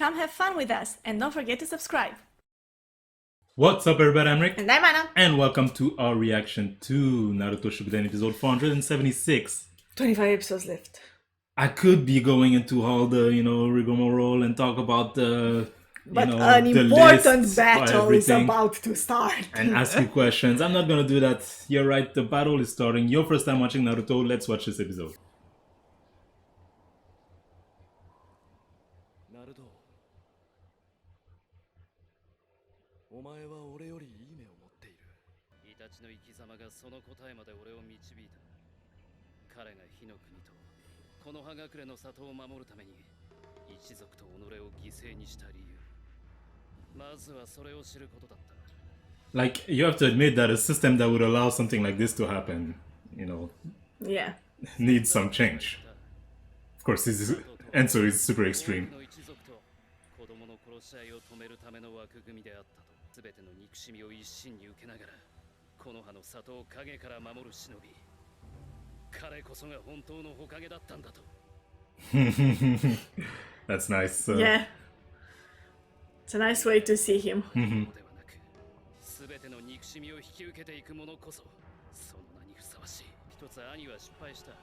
Come have fun with us and don't forget to subscribe. What's up, everybody? I'm Rick. And I'm Anna. And welcome to our reaction to Naruto Shippuden episode 476. 25 episodes left. I could be going into all the, rigmarole and talk about the, But the an important lists, battle is everything, about to start. and ask you questions. I'm not gonna do that. You're right, the battle is starting. Your first time watching Naruto, let's watch this episode. Naruto, お前は俺よりいい目を持っている。イタチの生き様がその答えまで俺を導いた。彼が火の国とこの葉隠れの里を守るために一族と己を犠牲にした理由。まずはそれを知ることだった。 Like, you have to admit that a system that would allow something like this to happen, Yeah. needs some change. Of course, his answer is super extreme. の一族と子供の殺し合いを止めるための枠組みであったと。全ての憎しみを一身に受けながらこの葉の里を影から守る忍び。彼こそが本当の火影だったんだと。That's nice. Yeah. It's a nice way to see him. ではなく、全ての憎しみを引き受けていく者こそその名にふさわしい。一つ兄は失敗した。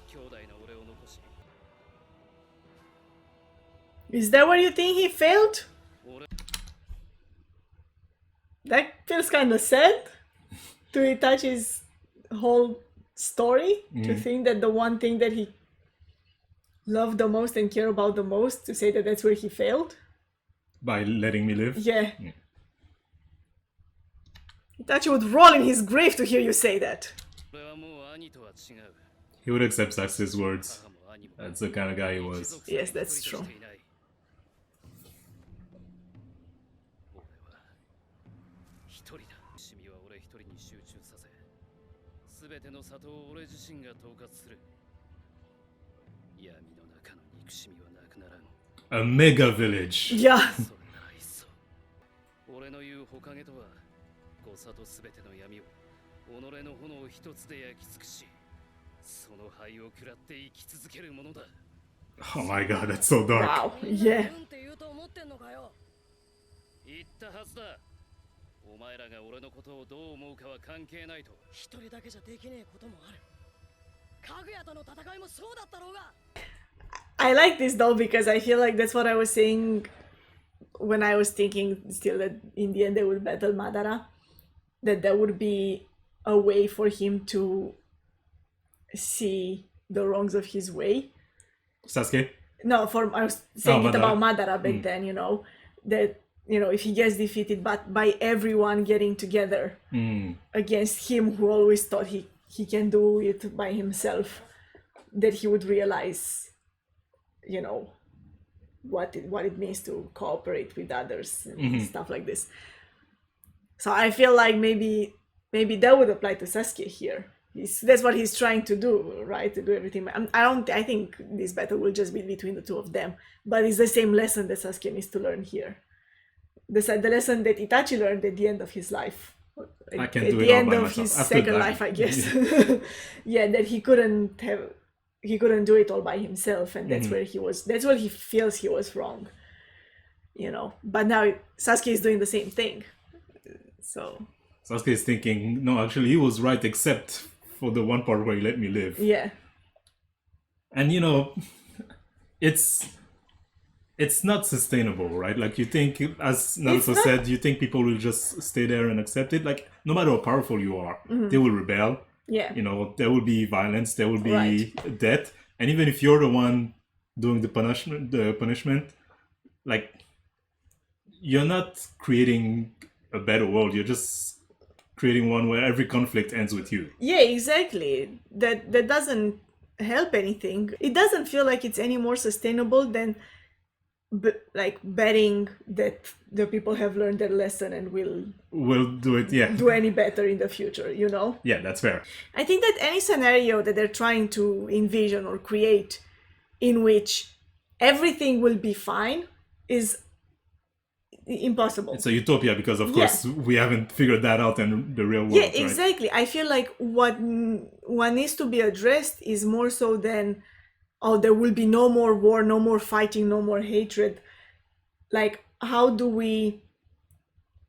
兄弟の俺を残し。 Is that what you think he failed? 俺 That feels kind of sad to Itachi's whole story. To think that the one thing that he loved the most and cared about the most, to say that that's where he failed. By letting me live. Yeah. Itachi would roll in his grave to hear you say that. 俺はもう兄とは違う。 He would accept Sasuke's words. 母も兄も That's the kind of guy he was. Yes, that's true. 俺は一人だ。シミは俺一人に集中させ、すべての里を俺自身が統括する。闇の中の憎しみはなくならん。 A mega village. Yeah. それならいっそ。俺の言う火影とは、五里すべての闇を己の炎を一つで焼き尽くし、その灰を食らって生き続けるものだ。 Oh my god, that's so dark. Wow. Yeah. 言ったはずだ。お前らが俺のことをどう思うかは関係ないと。一人だけじゃできねえこともある。かぐやとの戦いもそうだったろうが。 I like this though because I feel like that's what I was saying when I was thinking still that in the end they would battle Madara. That there would be a way for him to see the wrongs of his way. Sasuke? No, I was saying it Madara. about Madara back then, that if he gets defeated but by everyone getting together against him who always thought he can do it by himself, that he would realize what it means to cooperate with others and stuff like this. So I feel like maybe that would apply to Sasuke here. That's what he's trying to do, right? To do everything. I think this battle will just be between the two of them, but it's the same lesson that Sasuke needs to learn here. The lesson that Itachi learned at the end of his life. I can at do it the all end by of myself. his After second that. life, I guess. Yeah, that he couldn't do it all by himself, and that's where he feels he was wrong. But now Sasuke is doing the same thing. So Sasuke is thinking, no, actually he was right except for the one part where he let me live. yeah. And it's not sustainable, right? Like, you think, as Naruto said, you think people will just stay there and accept it? Like, no matter how powerful you are, they will rebel. Yeah. There will be violence, there will be death. And even if you're the one doing the punishment, like, you're not creating a better world, you're just creating one where every conflict ends with you. Yeah, exactly. That doesn't help anything. It doesn't feel like it's any more sustainable than betting that the people have learned their lesson and will Do it, yeah. do any better in the future, Yeah, that's fair. I think that any scenario that they're trying to envision or create in which everything will be fine is impossible. It's a utopia because, of course, we haven't figured that out in the real world. Yeah, exactly. I feel like what needs to be addressed is more so than, oh, there will be no more war, no more fighting, no more hatred. like, how do we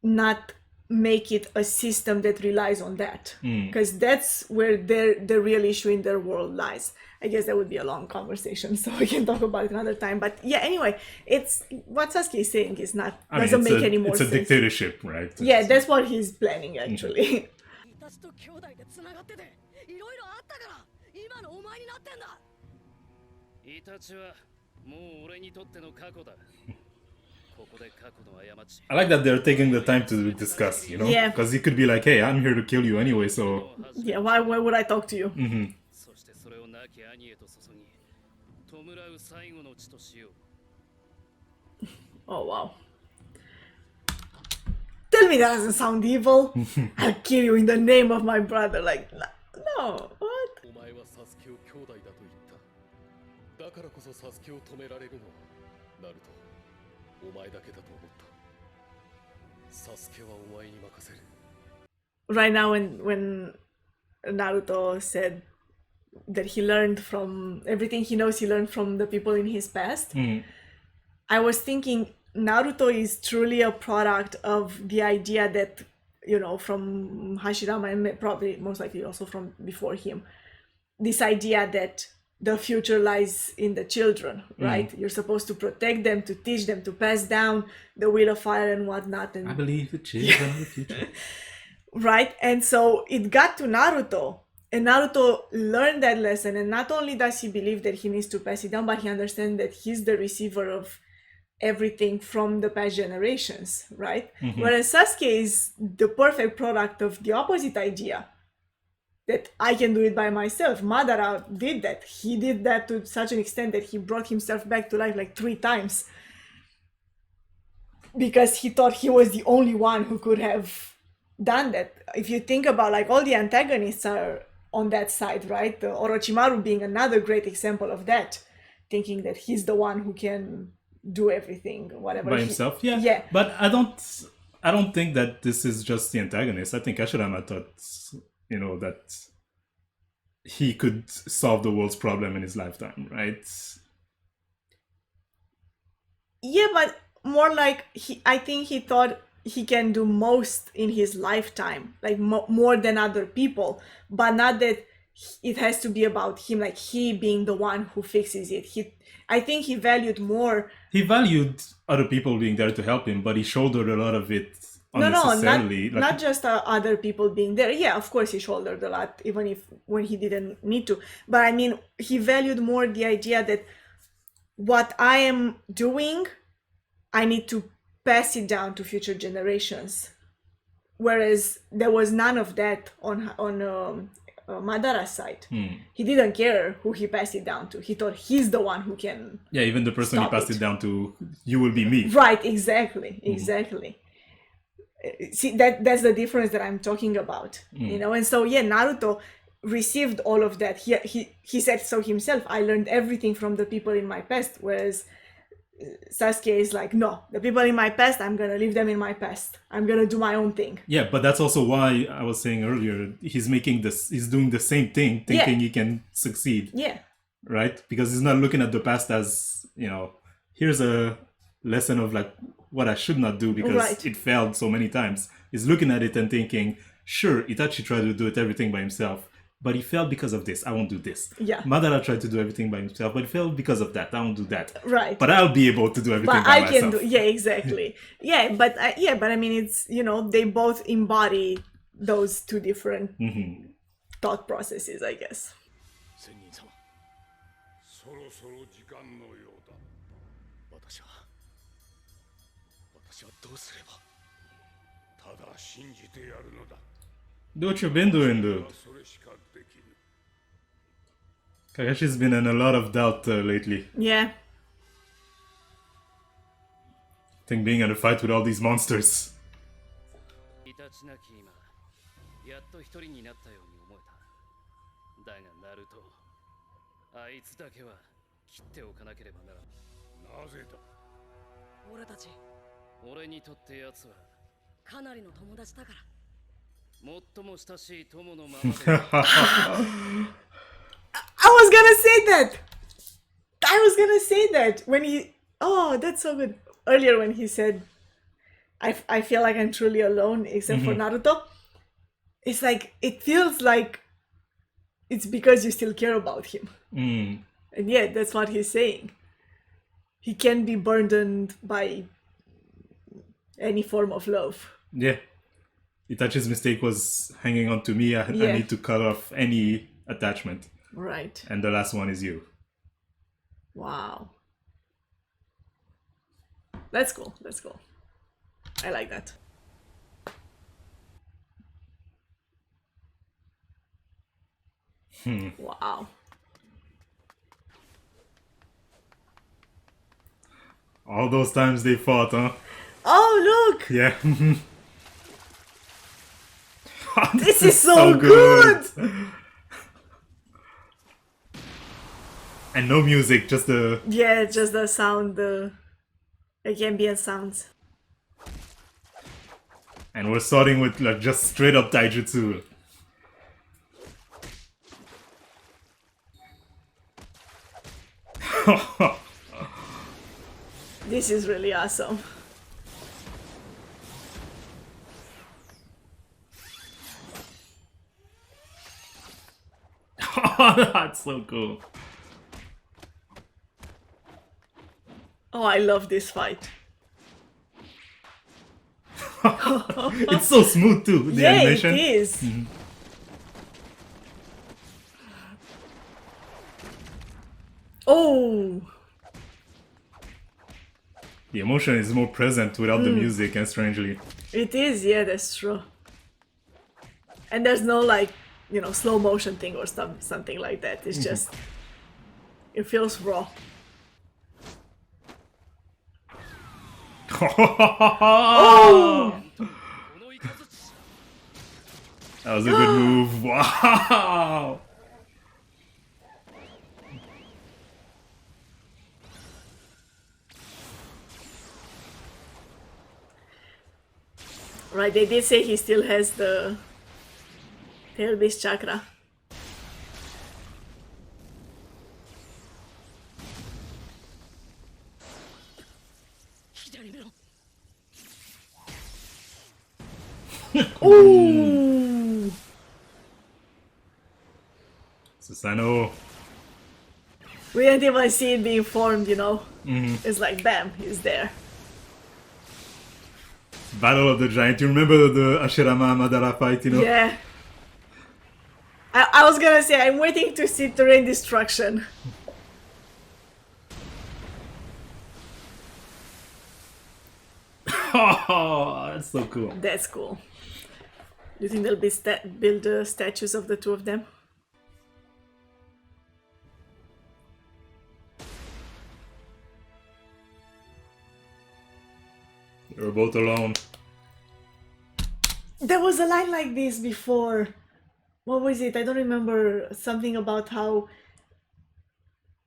not make it a system that relies on that? Because that's where the real issue in their world lies. I guess that would be a long conversation, so we can talk about it another time. But yeah, anyway, it's what Sasuke is saying is not doesn't make any more sense. It's a dictatorship, right? Yeah, that's what he's planning actually. イタチと兄弟でつながってていろいろあったから今のお前になってんだ。イタチはもう俺にとっての過去だ。ここで過去の過ち。 I like that they're taking the time to discuss, you know? Yeah. Because he could be like, hey, I'm here to kill you anyway, so... Yeah, why would I talk to you? そしてそれを亡き兄へと注ぎ、弔う最後の地としよう。 Oh wow. Tell me that doesn't sound evil. I'll kill you in the name of my brother. Like, no, what? お前はサスケを兄弟だと言った。だからこそサスケを止められるのはナルト、お前だけだと思った。サスケはお前に任せる。 Right now, when Naruto said that he learned from everything he knows, he learned from the people in his past. I was thinking Naruto is truly a product of the idea that, you know, from Hashirama and probably most likely also from before him, this idea that the future lies in the children, right? You're supposed to protect them, to teach them, to pass down the wheel of fire and whatnot. And I believe the children of the future. right? And so it got to Naruto, and Naruto learned that lesson. And not only does he believe that he needs to pass it down, but he understands that he's the receiver of everything from the past generations, right? Whereas Sasuke is the perfect product of the opposite idea, that I can do it by myself. Madara did that. He did that to such an extent that he brought himself back to life like 3 times because he thought he was the only one who could have done that. If you think about, like, all the antagonists are on that side, right? Orochimaru being another great example of that, thinking that he's the one who can do everything, whatever. By himself, yeah. Yeah. But I don't think that this is just the antagonist. I think Ashirama thought, you know, that he could solve the world's problem in his lifetime, right? Yeah, but more like I think he thought he can do most in his lifetime, like more than other people, but not that it has to be about him, like he being the one who fixes it. I think he valued more. He valued other people being there to help him, but he shouldered a lot of it unnecessarily. Not just other people being there. Yeah, of course he shouldered a lot, even if when he didn't need to. But I mean, he valued more the idea that what I am doing, I need to pass it down to future generations. Whereas there was none of that on Madara's side. He didn't care who he passed it down to. He thought he's the one who can. Yeah, even the person he passed it down to, you will be me. Right, exactly. See, that's the difference that I'm talking about, you know. And so yeah, Naruto received all of that. He said so himself. I learned everything from the people in my past, whereas Sasuke is like, no, the people in my past, I'm gonna leave them in my past. I'm gonna do my own thing. Yeah, but that's also why I was saying earlier, he's doing the same thing, thinking he can succeed. Yeah. Right? Because he's not looking at the past as, you know, here's a lesson of like what I should not do because it failed so many times. He's looking at it and thinking, sure, Itachi tried to do everything by himself, but he failed because of this. I won't do this. Yeah. Madara tried to do everything by himself, but he failed because of that. I won't do that. Right. But I'll be able to do everything by myself. Yeah, exactly. But I mean, it's, you know, they both embody those two different thought processes, I guess. 仙人様、そろそろ時間のようだ。私はどうすれば。ただ信じてやるのだ。 Do what you've been doing, dude. それしかできぬ。 Kakashi's been in a lot of doubt lately. Yeah. I think being in a fight with all these monsters. イタチなき今、やっと一人になったように思えた。だがナルト、あいつだけは切っておかなければならん。なぜだ。俺たち俺にとって奴はかなりの友達だから。最も親しい友のままで。I was gonna say that when he. Oh, that's so good. earlier when he said, I feel like I'm truly alone except for Naruto. It's like, it feels like it's because you still care about him. And yeah, that's what he's saying. He can be burdened by any form of love. Yeah. Itachi's mistake was hanging on to me. I Yeah. need to cut off any attachment. Right. And the last one is you. Wow. That's cool. That's cool. I like that. Wow. All those times they fought, huh? Oh, look! Yeah. This is so good! And no music, just the... Yeah, just the sound, the like ambient sounds. And we're starting with like just straight up taijutsu. This is really awesome. That's so cool. Oh, I love this fight. It's so smooth too, the Yeah, animation. it is. Oh, The emotion is more present without the music, and strangely. it is. Yeah, that's true. And there's no like, slow motion thing or something like that. It's just, it feels raw. Oh! That was a good move. Wow! Right, they did say he still has the tail beast chakra. Ooh! Susanoo. We didn't even see it being formed, It's like, bam, he's there. Battle of the Giant. You remember the Ashirama Madara fight, Yeah. I was gonna say, I'm waiting to see terrain destruction. Oh, that's so cool. That's cool. Do you think they'll build statues of the two of them? They were both alone. There was a line like this before. What was it? I don't remember. Something about how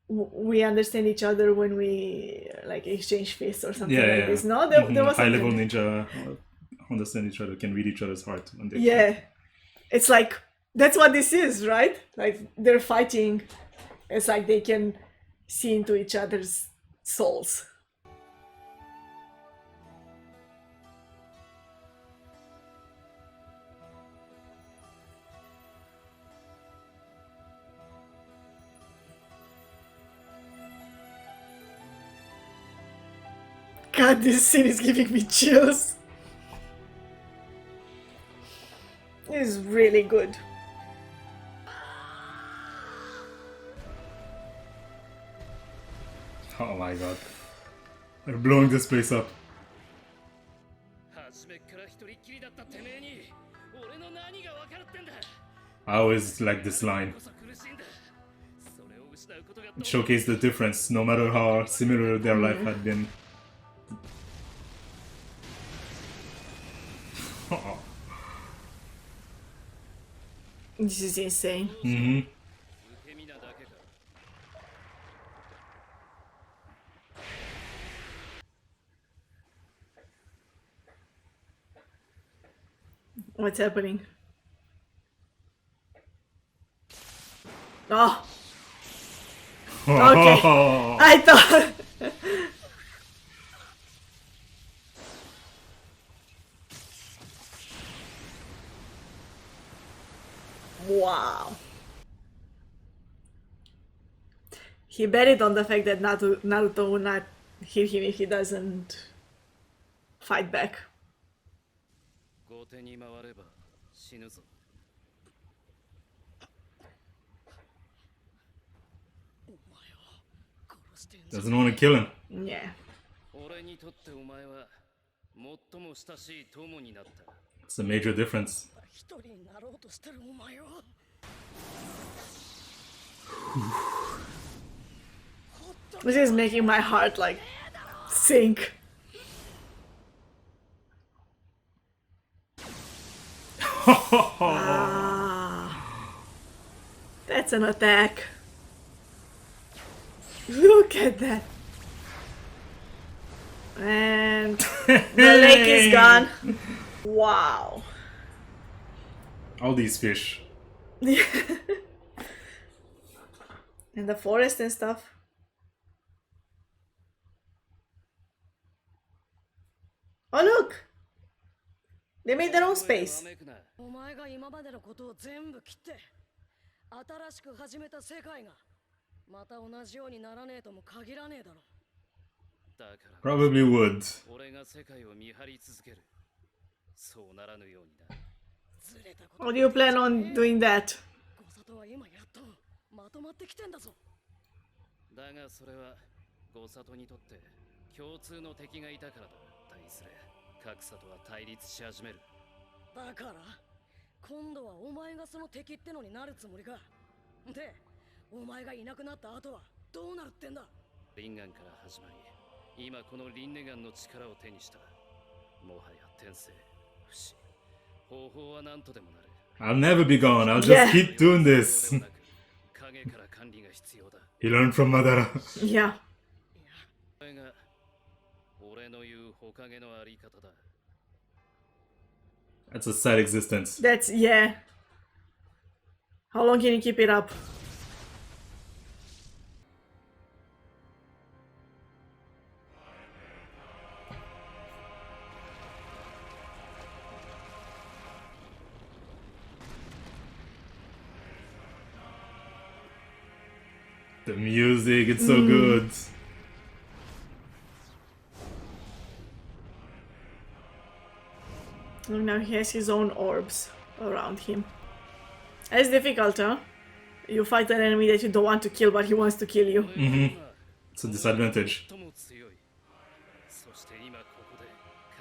we understand each other when we like exchange fists or something like this. No, there was high level something. ninja understand each other, can read each other's heart when they Yeah, it's like that's what this is, right? Like they're fighting. It's like they can see into each other's souls. God, this scene is giving me chills. It's really good. Oh my god. They're blowing this place up. I always like this line. It showcased the difference, no matter how similar their life had been. Oh. This is insane. Mm-hmm. What's happening? Oh, okay. I thought Wow. He bet it on the fact that Naruto will not hit him if he doesn't fight back. 後手に回れば死ぬぞ。Doesn't want to kill him. Yeah. 俺にとってお前は最も親しい友になった。 It's a major difference. 一人になろうとしてるお前を This is making my heart like sink. That's an attack. Look at that. And the lake is gone. Wow. All these fish. And the forest and stuff. Oh look! They made their own space. お前が今までのことを全部切って新しく始めた世界がまた同じようにならねえとも限らねえだろ。だから Probably would. 俺が世界を見張り続ける。そうならぬようにな。ずれたこと How do you plan on doing that? ご里は今やっとまとまってきてんだぞ。だがそれはゴサトにとって共通の敵がいたからだ。対する格差とは対立し始める。だから今度はお前がその敵ってのになるつもりか。で、お前がいなくなった後はどうなるってんだ。リンガンから始まり、今このリンネガンの力を手にした。もはや転生、不死、方法は何とでもなる。 I'll never be gone. I'll just Yeah. keep doing this. 影から管理が必要だ。 He learned from Madara. Yeah. これが俺の言う火影のあり方だ。 That's a sad existence. That's, yeah. How long can you keep it up? The music, it's so good. And now he has his own orbs around him. That's difficult, huh? You fight an enemy that you don't want to kill, but he wants to kill you. It's a disadvantage. 最も強い。そして今ここで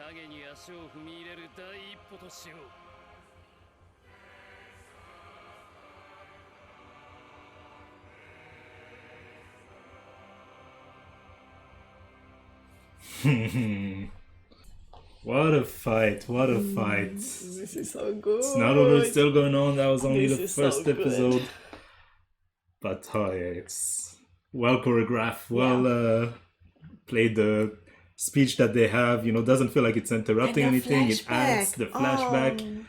影に足を踏み入れる第一歩としよう。 What a fight, what a fight. This is so good. Naruto is still going on, that was only This the is so first good. episode. But oh yeah, it's well choreographed, well played. The speech that they have, you know, doesn't feel like it's interrupting And the anything. It adds the flashback. Oh,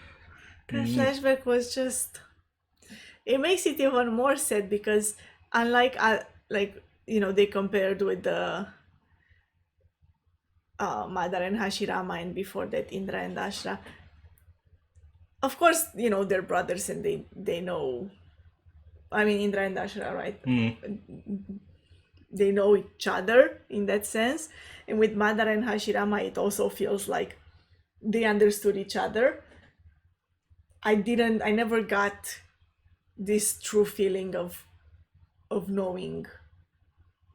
the flashback was just... It makes it even more sad because unlike, like, you know, they compared with the Madara and Hashirama, and before that Indra and Ashra. Of course, you know, they're brothers and they know. I mean, Indra and Ashra, right? They know each other in that sense. And with Madara and Hashirama, it also feels like they understood each other. I never got this true feeling of knowing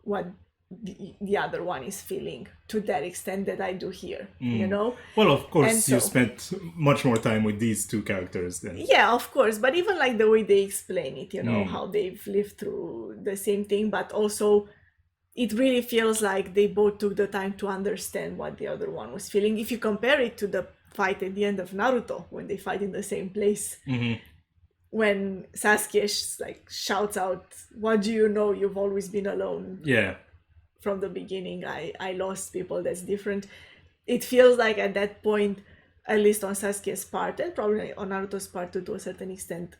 what the other one is feeling to that extent that I do here, you know? Well, of course, And you so- spent much more time with these two characters than. Yeah, of course, but even like the way they explain it, you know, how they've lived through the same thing, but also it really feels like they both took the time to understand what the other one was feeling. If you compare it to the fight at the end of Naruto, when they fight in the same place, when Sasuke shouts out, "What do you know? You've always been alone Yeah. from the beginning. I lost people." That's different. It feels like at that point, at least on Sasuke's part, and probably on Naruto's part too, to a certain extent,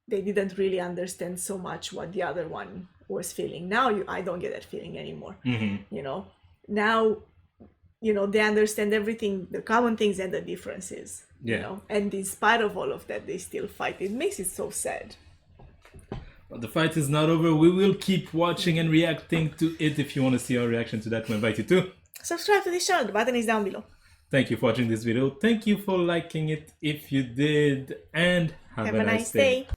they didn't really understand so much what the other one was feeling. Now I don't get that feeling anymore. You know, now you know, they understand everything, the common things and the differences. Yeah. You know, and in spite of all of that, they still fight. It makes it so sad. But the fight is not over. We will keep watching and reacting to it. If you want to see our reaction to that, we invite you to Subscribe to this channel. The button is down below. thank you for watching this video. Thank you for liking it if you did, and have Have a nice day.